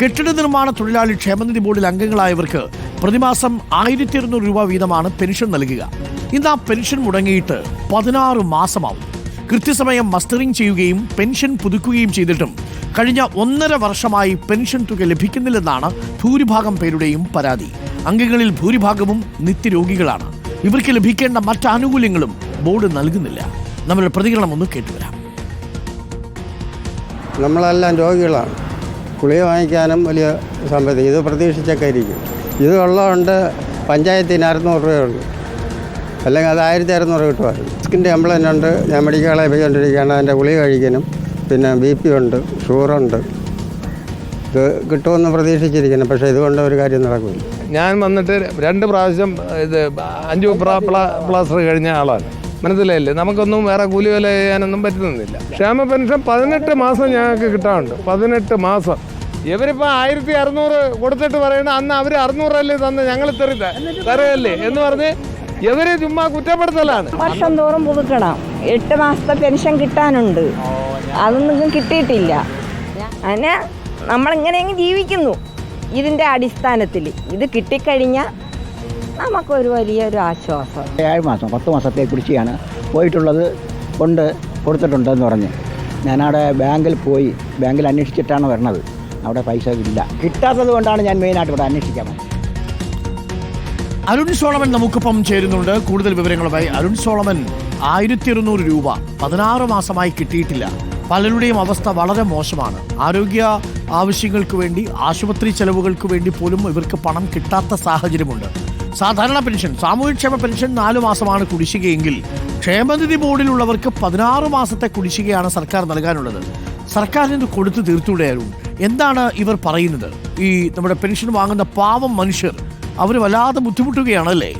കെട്ടിട നിർമ്മാണ തൊഴിലാളി ക്ഷേമനിധി ബോർഡിൽ അംഗങ്ങളായവർക്ക് പ്രതിമാസം 1200 രൂപ വീതമാണ് പെൻഷൻ നൽകുക. ഇന്ന് ആ പെൻഷൻ മുടങ്ങിയിട്ട് 16 മാസമാവും. കൃത്യസമയം മസ്റ്ററിംഗ് ചെയ്യുകയും പെൻഷൻ പുതുക്കുകയും ചെയ്തിട്ടും കഴിഞ്ഞ 1.5 വർഷമായി പെൻഷൻ തുക ലഭിക്കുന്നില്ലെന്നാണ് ഭൂരിഭാഗം പേരുടെയും പരാതി. അംഗങ്ങളിൽ ഭൂരിഭാഗവും നിത്യരോഗികളാണ്. ഇവർക്ക് ലഭിക്കേണ്ട മറ്റ് ആനുകൂല്യങ്ങളും ബോർഡ് നൽകുന്നില്ല. നമ്മളുടെ പ്രതികരണം ഒന്ന് കേട്ടുവരാം. നമ്മളെല്ലാം രോഗികളാണ്. ഗുളിക വാങ്ങിക്കാനും വലിയ സാമ്പത്തികം ഇത് പ്രതീക്ഷിച്ചൊക്കെ ഇരിക്കും. ഇത് ഉള്ളതുകൊണ്ട് പഞ്ചായത്തിന് 600 രൂപയുണ്ട്, അല്ലെങ്കിൽ അത് 1600 കിട്ടുമായിരുന്നു. സ്കിൻ്റെ കംപ്ലൈൻ്റ് ഉണ്ട്. ഞാൻ മെഡിക്കൽ കോളേജിൽ പോയിക്കൊണ്ടിരിക്കുകയാണ്. അതിൻ്റെ ഗുളിക കഴിക്കാനും പിന്നെ BP ഉണ്ട്, ഷുഗറുണ്ട്. ഇത് കിട്ടുമെന്ന് പ്രതീക്ഷിച്ചിരിക്കുന്നു. പക്ഷേ ഇതുകൊണ്ട് ഒരു കാര്യം നടക്കില്ല. ഞാൻ വന്നിട്ട് 2 പ്രാവശ്യം ഇത് 5 പ്ലാസ്റ്റർ കഴിഞ്ഞ ആളാണ്. മനസ്സിലായില്ലേ? നമുക്കൊന്നും വേറെ കൂലി വില ചെയ്യാനൊന്നും പറ്റുന്നില്ല. ക്ഷേമ പെൻഷൻ 18 മാസം ഞങ്ങൾക്ക് കിട്ടാറുണ്ട്. 18 മാസം. ഇവരിപ്പോൾ 1600 കൊടുത്തിട്ട് പറയണ അന്ന് അവർ 600 അല്ലേ തന്നെ ഞങ്ങൾ തരുകയല്ലേ എന്ന് പറഞ്ഞ് ഇവര് ചുമ്മാ കുറ്റപ്പെടുത്തലാണ്. വർഷം തോറും പുതുക്കണം. 8 മാസത്തെ പെൻഷൻ കിട്ടാനുണ്ട്. അതൊന്നും കിട്ടിയിട്ടില്ല. അങ്ങനെ നമ്മളിങ്ങനെയെങ്കിലും ജീവിക്കുന്നു. ഇതിൻ്റെ അടിസ്ഥാനത്തിൽ ഇത് കിട്ടിക്കഴിഞ്ഞാൽ നമുക്കൊരു വലിയൊരു ആശ്വാസം. 7 മാസം 10 മാസത്തെ കുടിശ്ശികയാണ് പോയിട്ടുള്ളത്. കൊടുത്തിട്ടുണ്ടെന്ന് പറഞ്ഞ് ഞാനവിടെ ബാങ്കിൽ അന്വേഷിച്ചിട്ടാണ് വരണത്. അവിടെ പൈസ ഇല്ല. കിട്ടാത്തത് കൊണ്ടാണ് ഞാൻ മെയിനായിട്ട് ഇവിടെ അന്വേഷിക്കാൻ വന്നത്. അരുൺ സോളമൻ നമുക്കൊപ്പം ചേരുന്നുണ്ട്. കൂടുതൽ വിവരങ്ങളുമായി അരുൺ സോളമൻ, 1200 രൂപ 16 മാസമായി കിട്ടിയിട്ടില്ല. പലരുടെയും അവസ്ഥ വളരെ മോശമാണ്. ആരോഗ്യ ആവശ്യങ്ങൾക്ക് വേണ്ടി, ആശുപത്രി ചെലവുകൾക്ക് വേണ്ടി പോലും ഇവർക്ക് പണം കിട്ടാത്ത സാഹചര്യമുണ്ട്. സാധാരണ പെൻഷൻ, സാമൂഹ്യക്ഷേമ പെൻഷൻ 4 മാസമാണ് കുടിശ്ശികയെങ്കിൽ ക്ഷേമനിധി ബോർഡിലുള്ളവർക്ക് 16 മാസത്തെ കുടിശ്ശികയാണ് സർക്കാർ നൽകാനുള്ളത്. സർക്കാരിന് കൊടുത്തു തീർത്തുകൂടെയായിരുന്നു. എന്താണ് ഇവർ പറയുന്നത്? ഈ നമ്മുടെ പെൻഷൻ വാങ്ങുന്ന പാവം മനുഷ്യർ അവർ വല്ലാതെ ബുദ്ധിമുട്ടുകയാണല്ലേ?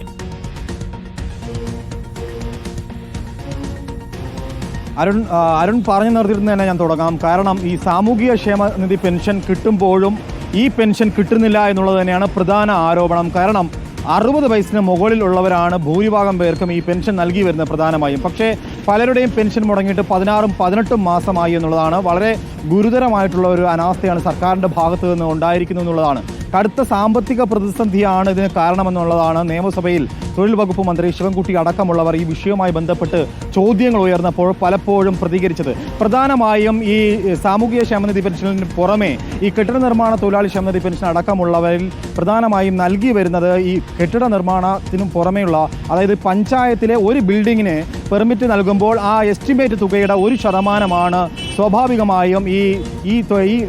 അരുൺ പറഞ്ഞു നിർത്തിയിരുന്ന തന്നെ ഞാൻ തുടങ്ങാം. കാരണം ഈ സാമൂഹിക ക്ഷേമനിധി പെൻഷൻ കിട്ടുമ്പോഴും ഈ പെൻഷൻ കിട്ടുന്നില്ല എന്നുള്ളത് തന്നെയാണ് പ്രധാന ആരോപണം. കാരണം 60 വയസ്സിന് മുകളിലുള്ളവരാണ് ഭൂരിഭാഗം പേർക്കും ഈ പെൻഷൻ നൽകി വരുന്നത് പ്രധാനമായും. പക്ഷേ പലരുടെയും പെൻഷൻ മുടങ്ങിയിട്ട് 16ഉം 18ഉം മാസമായി എന്നുള്ളതാണ്. വളരെ ഗുരുതരമായിട്ടുള്ള ഒരു അനാസ്ഥയാണ് സർക്കാരിൻ്റെ ഭാഗത്തു നിന്ന് ഉണ്ടായിരിക്കുന്നു എന്നുള്ളതാണ്. കടുത്ത സാമ്പത്തിക പ്രതിസന്ധിയാണ് ഇതിന് കാരണമെന്നുള്ളതാണ് നിയമസഭയിൽ തൊഴിൽ വകുപ്പ് മന്ത്രി ശിവൻകുട്ടി അടക്കമുള്ളവർ ഈ വിഷയവുമായി ബന്ധപ്പെട്ട് ചോദ്യങ്ങൾ ഉയർന്നപ്പോൾ പലപ്പോഴും പ്രതികരിച്ചത്. പ്രധാനമായും ഈ സാമൂഹിക ക്ഷേമനിധി പെൻഷനിന് പുറമെ ഈ കെട്ടിട നിർമ്മാണ തൊഴിലാളി ക്ഷേമനിധി പെൻഷൻ അടക്കമുള്ളവരിൽ പ്രധാനമായും നൽകി വരുന്നത് ഈ കെട്ടിട നിർമ്മാണത്തിനും പുറമെയുള്ള, അതായത് പഞ്ചായത്തിലെ ഒരു ബിൽഡിങ്ങിന് പെർമിറ്റ് നൽകുമ്പോൾ ആ എസ്റ്റിമേറ്റ് തുകയുടെ 1% സ്വാഭാവികമായും ഈ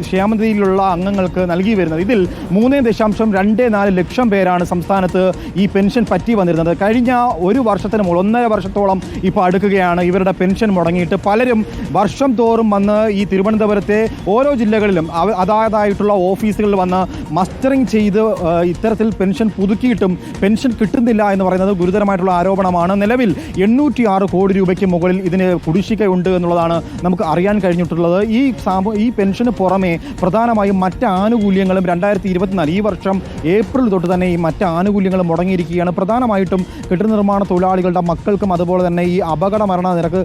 ക്ഷേമനിധിയിലുള്ള അംഗങ്ങൾക്ക് നൽകി വരുന്നത്. ഇതിൽ 3.24 ലക്ഷം പേരാണ് സംസ്ഥാനത്ത് ഈ പെൻഷൻ പറ്റി വന്നിരുന്നത്. കഴിഞ്ഞ 1 വർഷത്തിന് മുകളിൽ 1.5 വർഷത്തോളം ഇപ്പോൾ അടുക്കുകയാണ് ഇവരുടെ പെൻഷൻ മുടങ്ങിയിട്ട്. പലരും വർഷം തോറും വന്ന് ഈ തിരുവനന്തപുരത്തെ ഓരോ ജില്ലകളിലും അതായതായിട്ടുള്ള ഓഫീസുകളിൽ വന്ന് മസ്റ്ററിംഗ് ചെയ്ത് ഇത്തരത്തിൽ പെൻഷൻ പുതുക്കിയിട്ടും പെൻഷൻ കിട്ടുന്നില്ല എന്ന് പറയുന്നത് ഗുരുതരമായിട്ടുള്ള ആരോപണമാണ്. നിലവിൽ 806 കോടി രൂപയ്ക്ക് മുകളിൽ ഇതിന് കുടിശ്ശികയുണ്ട് എന്നുള്ളതാണ് നമുക്ക് അറിയാൻ കഴിഞ്ഞിട്ടുള്ളത്. ഈ പെൻഷന് പുറമെ പ്രധാനമായും മറ്റ് ആനുകൂല്യങ്ങളും 2024 ഈ വർഷം ഏപ്രിൽ തൊട്ട് തന്നെ ഈ മറ്റ് ആനുകൂല്യങ്ങളും മുടങ്ങിയിരിക്കുകയാണ്. പ്രധാനമായിട്ടും കെട്ടിട നിർമ്മാണ തൊഴിലാളികളുടെ മക്കൾക്കും അതുപോലെ തന്നെ ഈ അപകട മരണ നിരക്ക്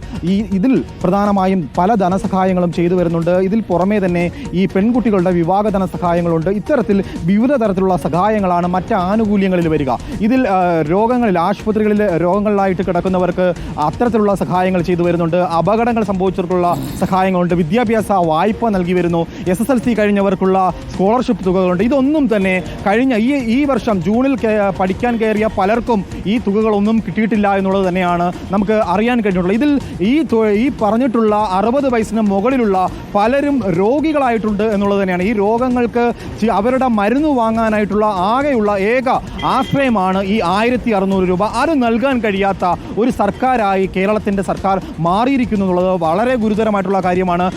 ഇതിൽ പ്രധാനമായും പല ധനസഹായങ്ങളും ചെയ്തു വരുന്നുണ്ട്. ഇതിൽ പുറമേ തന്നെ ഈ പെൺകുട്ടികളുടെ വിവാഹ ധനസഹായങ്ങളുണ്ട്. ഇത്തരത്തിൽ വിവിധ തരത്തിലുള്ള സഹായങ്ങളാണ് മറ്റ് ആനുകൂല്യങ്ങളിൽ വരിക. ഇതിൽ രോഗങ്ങളിൽ, ആശുപത്രികളിൽ രോഗങ്ങളിലായിട്ട് കിടക്കുന്നവർക്ക് അത്തരത്തിലുള്ള സഹായങ്ങൾ ചെയ്തു വരുന്നുണ്ട്. അപകടങ്ങൾ സംഭവിച്ചവർക്കുള്ള സഹായങ്ങളുണ്ട്. വിദ്യാഭ്യാസ വായ്പ നൽകി വരുന്നു. SSLC കഴിഞ്ഞവർക്കുള്ള സ്കോളർഷിപ്പ് തുകകളുണ്ട്. ഇതൊന്നും തന്നെ കഴിഞ്ഞ ഈ വർഷം ജൂണിൽ പഠിക്കാൻ കയറിയ പലർക്കും ഈ തുകകളൊന്നും കിട്ടിയിട്ടില്ല എന്നുള്ളത് തന്നെയാണ് നമുക്ക് അറിയാൻ കഴിഞ്ഞിട്ടുള്ളത്. ഇതിൽ ഈ പറഞ്ഞിട്ടുള്ള 60 വയസ്സിന് മുകളിലുള്ള പലരും രോഗികളായിട്ടുണ്ട് എന്നുള്ളത് തന്നെയാണ്. ഈ രോഗങ്ങൾക്ക് അവരുടെ മരുന്ന് വാങ്ങാനായിട്ടുള്ള ആകെയുള്ള ഏക ആശ്രയമാണ് ഈ 1600 രൂപ. അത് നൽകാൻ കഴിയാത്ത ഒരു സർക്കാരായി കേരളത്തിൻ്റെ സർക്കാർ മാറിയിരിക്കുന്നു എന്നുള്ളത് വളരെ ഗുരുതരമായിട്ടുള്ള കാര്യമാണ്.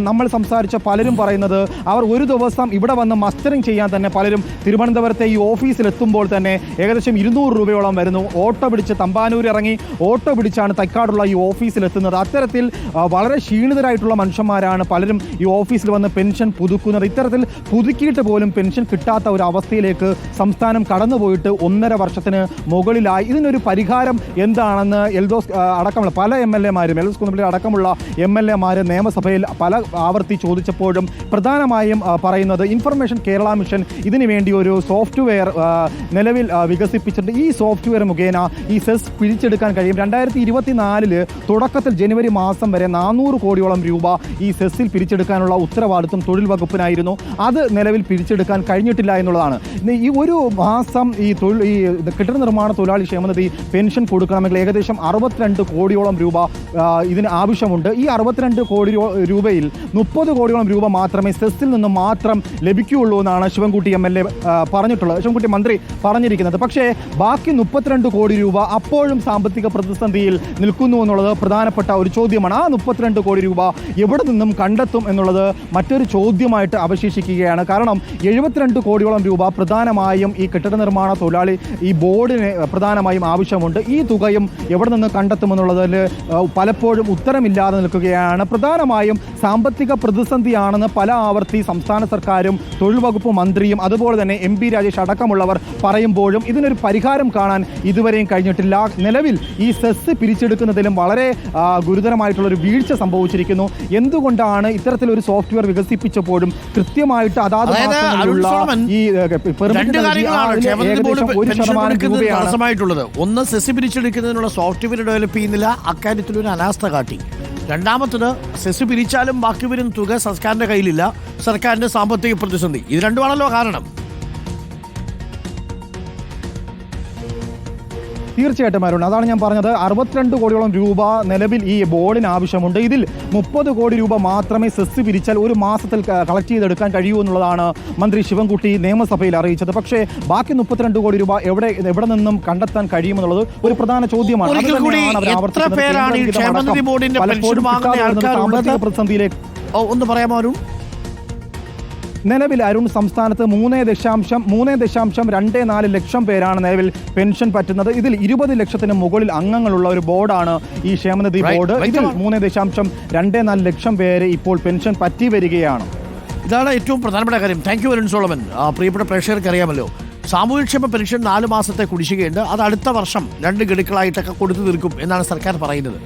നമ്മൾ സംസാരിച്ച പലരും പറയുന്നത് അവർ ഒരു ദിവസം ഇവിടെ വന്ന് മസ്റ്ററിംഗ് ചെയ്യാൻ തന്നെ പലരും തിരുവനന്തപുരത്തെ ഈ ഓഫീസിലെത്തുമ്പോൾ തന്നെ ഏകദേശം 200 രൂപയോളം വരുന്നു. ഓട്ടോ പിടിച്ച് തമ്പാനൂർ ഇറങ്ങി ഓട്ടോ പിടിച്ചാണ് തൈക്കാടുള്ള ഈ ഓഫീസിലെത്തുന്നത്. അത്തരത്തിൽ വളരെ ക്ഷീണിതരായിട്ടുള്ള മനുഷ്യന്മാരാണ് പലരും ഈ ഓഫീസിൽ വന്ന് പെൻഷൻ പുതുക്കുന്നത്. ഇത്തരത്തിൽ പുതുക്കിയിട്ട് പോലും പെൻഷൻ കിട്ടാത്ത ഒരു അവസ്ഥയിലേക്ക് സംസ്ഥാനം കടന്നുപോയിട്ട് 1.5 വർഷത്തിന് മുകളിലായി. ഇതിനൊരു പരിഹാരം എന്താണെന്ന് എൽദോസ് അടക്കമുള്ള പല MLA മാരും, എൽദോസ് കുന്നപ്പള്ളി അടക്കമുള്ള MLA മാർ നിയമസഭയിൽ പല ആവർത്തി ചോദിച്ചപ്പോഴും പ്രധാനമായും പറയുന്നത് ഇൻഫർമേഷൻ കേരള മിഷൻ ഇതിനു വേണ്ടി ഒരു സോഫ്റ്റ്വെയർ നിലവിൽ വികസിപ്പിച്ചിട്ടുണ്ട്. ഈ സോഫ്റ്റ്വെയർ മുഖേന ഈ സെസ് പിരിച്ചെടുക്കാൻ കഴിയും. 2024 തുടക്കത്തിൽ ജനുവരി മാസം വരെ 400 കോടിയോളം രൂപ ഈ സെസ്സിൽ പിരിച്ചെടുക്കാനുള്ള ഉത്തരവാദിത്വം തൊഴിൽ വകുപ്പിനായിരുന്നു. അത് നിലവിൽ പിരിച്ചെടുക്കാൻ കഴിഞ്ഞിട്ടില്ല എന്നുള്ളതാണ്. ഈ ഒരു മാസം ഈ കെട്ടിട നിർമ്മാണ തൊഴിലാളി ക്ഷേമനിധി പെൻഷൻ കൊടുക്കണമെങ്കിൽ ഏകദേശം 62 കോടിയോളം രൂപ ഇതിന് ആവശ്യമുണ്ട്. ഈ 62 കോടി രൂപയിൽ 30 കോടിയോളം രൂപ മാത്രമേ സെസ്സിൽ നിന്ന് മാത്രം ലഭിക്കുകയുള്ളൂ എന്നാണ് ശിവൻകുട്ടി MLA പറഞ്ഞിട്ടുള്ളത്, ശിവൻകുട്ടി മന്ത്രി പറഞ്ഞിരിക്കുന്നത്. പക്ഷേ ബാക്കി 32 കോടി രൂപ അപ്പോഴും സാമ്പത്തിക പ്രതിസന്ധിയിൽ നിൽക്കുന്നു എന്നുള്ളത് പ്രധാനപ്പെട്ട ഒരു ചോദ്യമാണ്. ആ 32 കോടി രൂപ എവിടെ നിന്നും കണ്ടെത്തും എന്നുള്ളത് മറ്റൊരു ചോദ്യമായിട്ട് അവശേഷിക്കുകയാണ്. കാരണം 72 കോടിയോളം രൂപ പ്രധാനമായും ഈ കെട്ടിട നിർമ്മാണ തൊഴിലാളി ഈ ബോർഡിന് പ്രധാനമായും ആവശ്യമുണ്ട്. ഈ തുകയും എവിടെ നിന്ന് കണ്ടെത്തുമെന്നുള്ളതിൽ പലപ്പോഴും ഉത്തരമില്ലാതെ നിൽക്കുകയാണ്. പ്രധാനമായും സാമ്പത്തിക പ്രതിസന്ധിയാണെന്ന് പല ആവർത്തി സംസ്ഥാന സർക്കാരും തൊഴിൽ വകുപ്പ് മന്ത്രിയും അതുപോലെ തന്നെ MP രാജേഷ് അടക്കമുള്ളവർ പറയുമ്പോഴും ഇതിനൊരു പരിഹാരം കാണാൻ ഇതുവരെയും കഴിഞ്ഞിട്ടില്ല. നിലവിൽ ഈ സെസ് പിരിച്ചെടുക്കുന്നതിലും വളരെ ഗുരുതരമായിട്ടുള്ളൊരു വീഴ്ച സംഭവിച്ചിരിക്കുന്നു. എന്തുകൊണ്ടാണ് ഇത്തരത്തിലൊരു സോഫ്റ്റ്വെയർ വികസിപ്പിച്ചപ്പോഴും കൃത്യമായിട്ട് അതാത് ഈ തടസ്സമായിട്ടുള്ളത്? ഒന്ന്, സെസ് പിരിച്ചെടുക്കുന്നതിനുള്ള സോഫ്റ്റ്വെയർ ഡെവലപ്പ് ചെയ്യുന്നില്ല, അക്കാര്യത്തിലൊരു അനാസ്ഥ കാട്ടി. രണ്ടാമത്തത്, സെസ് പിരിച്ചാലും ബാക്കി വരുന്ന തുക സർക്കാരിന്റെ കയ്യിലില്ല, സർക്കാരിന്റെ സാമ്പത്തിക പ്രതിസന്ധി. ഇത് രണ്ടുമാണല്ലോ കാരണം. തീർച്ചയായിട്ടും അരുൺ, അതാണ് ഞാൻ പറഞ്ഞത്. 62 കോടിയോളം രൂപ നിലവിൽ ഈ ബോർഡിന് ആവശ്യമുണ്ട്. ഇതിൽ 30 കോടി രൂപ മാത്രമേ സെസ് പിരിച്ചാൽ ഒരു മാസത്തിൽ കളക്ട് ചെയ്തെടുക്കാൻ കഴിയൂ എന്നുള്ളതാണ് മന്ത്രി ശിവൻകുട്ടി നിയമസഭയിൽ അറിയിച്ചത്. പക്ഷേ ബാക്കി 32 കോടി രൂപ എവിടെ നിന്നും കണ്ടെത്താൻ കഴിയുമെന്നുള്ളത് ഒരു പ്രധാന ചോദ്യമാണ്. പ്രതിസന്ധിയിലേക്ക് ഒന്ന് പറയാമോ അരുൺ? നിലവിൽ അരുൺ സംസ്ഥാനത്ത് 3.24 ലക്ഷം പേരാണ് നിലവിൽ പെൻഷൻ പറ്റുന്നത്. ഇതിൽ 20 ലക്ഷത്തിന് മുകളിൽ അംഗങ്ങളുള്ള ഒരു ബോർഡാണ് ഈ ക്ഷേമനിധി ബോർഡ്. ഇതിൽ 3.24 ലക്ഷം പേര് ഇപ്പോൾ പെൻഷൻ പറ്റി വരികയാണ്. ഇതാണ് ഏറ്റവും പ്രധാനപ്പെട്ട കാര്യം. Thank you Arun Solomon. പ്രിയപ്പെട്ട പ്രേക്ഷകർക്ക് അറിയാമല്ലോ, സാമൂഹ്യക്ഷേമ പെൻഷൻ 4 മാസത്തെ കുടിശ്ശികയുണ്ട്. അത് അടുത്ത വർഷം 2 ഗഡുക്കളായിട്ടൊക്കെ കൊടുത്തു തീർക്കും എന്നാണ് സർക്കാർ പറയുന്നത്.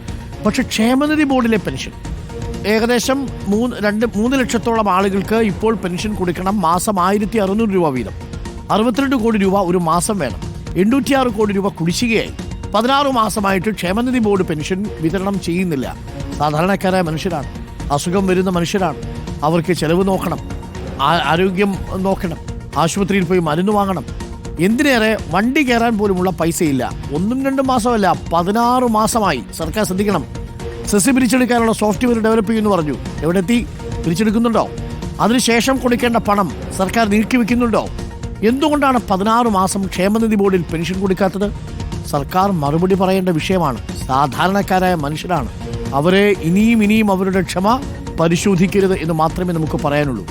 പക്ഷേ ക്ഷേമനിധി ബോർഡിലെ പെൻഷൻ ഏകദേശം 3 ലക്ഷത്തോളം ആളുകൾക്ക് ഇപ്പോൾ പെൻഷൻ കൊടുക്കണം. മാസം 1600 രൂപ വീതം. 62 കോടി രൂപ ഒരു മാസം വേണം. 806 കോടി രൂപ കുടിശ്ശികയായി. 16 മാസമായിട്ട് ക്ഷേമനിധി ബോർഡ് പെൻഷൻ വിതരണം ചെയ്യുന്നില്ല. സാധാരണക്കാരായ മനുഷ്യരാണ്, അസുഖം വരുന്ന മനുഷ്യരാണ്. അവർക്ക് ചെലവ് നോക്കണം, ആരോഗ്യം നോക്കണം, ആശുപത്രിയിൽ പോയി മരുന്ന് വാങ്ങണം. എന്തിനേറെ വണ്ടി കയറാൻ പോലുമുള്ള പൈസയില്ല. 1-2 മാസമല്ല, 16 മാസമായി. സർക്കാർ ശ്രദ്ധിക്കണം. സെസ് പിരിച്ചെടുക്കാനുള്ള സോഫ്റ്റ്വെയർ ഡെവലപ്പ് ചെയ്യുമെന്ന് പറഞ്ഞു. എവിടെ എത്തി? പിരിച്ചെടുക്കുന്നുണ്ടോ? അതിനുശേഷം കൊടുക്കേണ്ട പണം സർക്കാർ നീക്കിവെക്കുന്നുണ്ടോ? എന്തുകൊണ്ടാണ് 16 മാസം ക്ഷേമനിധി ബോർഡിൽ പെൻഷൻ കൊടുക്കാത്തത്? സർക്കാർ മറുപടി പറയേണ്ട വിഷയമാണ്. സാധാരണക്കാരായ മനുഷ്യരാണ്. അവരെ ഇനിയും അവരുടെ ക്ഷമ പരിശോധിക്കരുത് എന്ന് മാത്രമേ നമുക്ക് പറയാനുള്ളൂ.